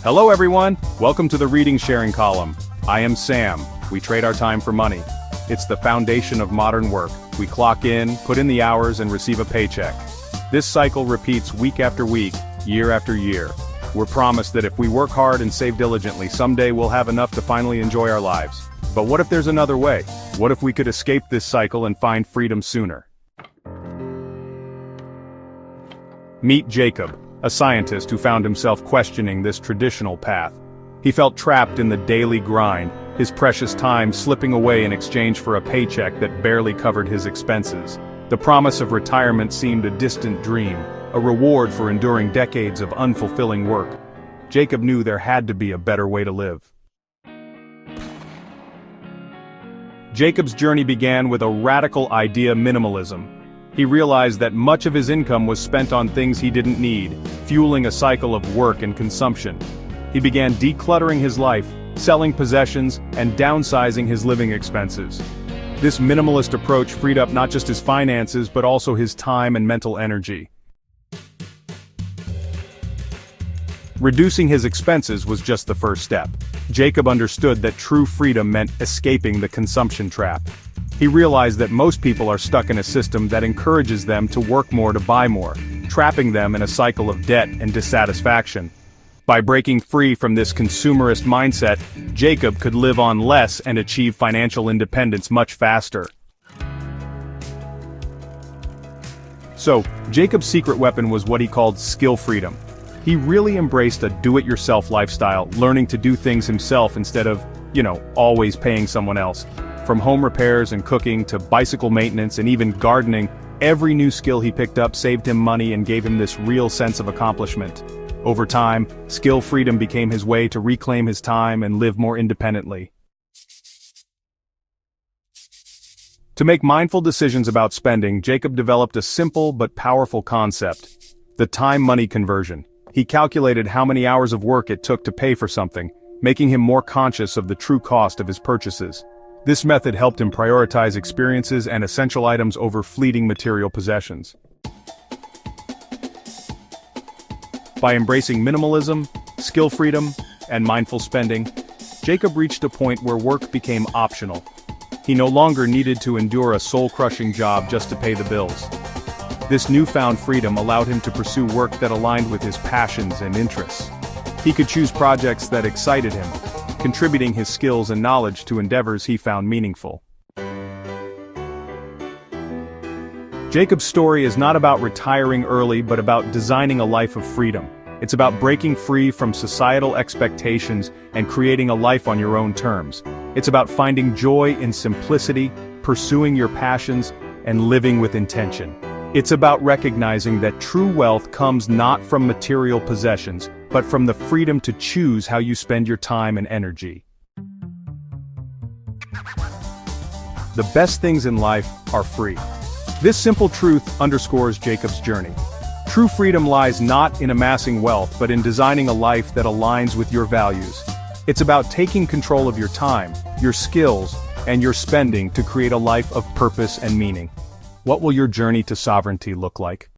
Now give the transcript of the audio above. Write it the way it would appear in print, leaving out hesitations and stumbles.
Hello everyone, welcome to the reading sharing column. I am Sam. We trade our time for money. It's the foundation of modern work. We clock in, put in the hours, and receive a paycheck. This cycle repeats week after week, year after year. We're promised that if we work hard and save diligently, someday we'll have enough to finally enjoy our lives. But what if there's another way? What if we could escape this cycle and find freedom sooner? Meet Jacob, a scientist who found himself questioning this traditional path. He felt trapped in the daily grind, his precious time slipping away in exchange for a paycheck that barely covered his expenses. The promise of retirement seemed a distant dream, a reward for enduring decades of unfulfilling work. Jacob knew there had to be a better way to live. Jacob's journey began with a radical idea: minimalism. He realized that much of his income was spent on things he didn't need, fueling a cycle of work and consumption. He began decluttering his life, selling possessions, and downsizing his living expenses. This minimalist approach freed up not just his finances but also his time and mental energy. Reducing his expenses was just the first step. Jacob understood that true freedom meant escaping the consumption trap. He realized that most people are stuck in a system that encourages them to work more to buy more, trapping them in a cycle of debt and dissatisfaction. By breaking free from this consumerist mindset, Jacob could live on less and achieve financial independence much faster. So, Jacob's secret weapon was what he called skill freedom. He really embraced a do-it-yourself lifestyle, learning to do things himself instead of, always paying someone else. From home repairs and cooking to bicycle maintenance and even gardening, every new skill he picked up saved him money and gave him this real sense of accomplishment. Over time, skill freedom became his way to reclaim his time and live more independently. To make mindful decisions about spending, Jacob developed a simple but powerful concept: the time-money conversion. He calculated how many hours of work it took to pay for something, making him more conscious of the true cost of his purchases. This method helped him prioritize experiences and essential items over fleeting material possessions. By embracing minimalism, skill freedom, and mindful spending, Jacob reached a point where work became optional. He no longer needed to endure a soul-crushing job just to pay the bills. This newfound freedom allowed him to pursue work that aligned with his passions and interests. He could choose projects that excited him, contributing his skills and knowledge to endeavors he found meaningful. Jacob's story is not about retiring early but about designing a life of freedom. It's about breaking free from societal expectations and creating a life on your own terms. It's about finding joy in simplicity, pursuing your passions, and living with intention. It's about recognizing that true wealth comes not from material possessions, but from the freedom to choose how you spend your time and energy. The best things in life are free. This simple truth underscores Jacob's journey. True freedom lies not in amassing wealth but in designing a life that aligns with your values. It's about taking control of your time, your skills, and your spending to create a life of purpose and meaning. What will your journey to sovereignty look like?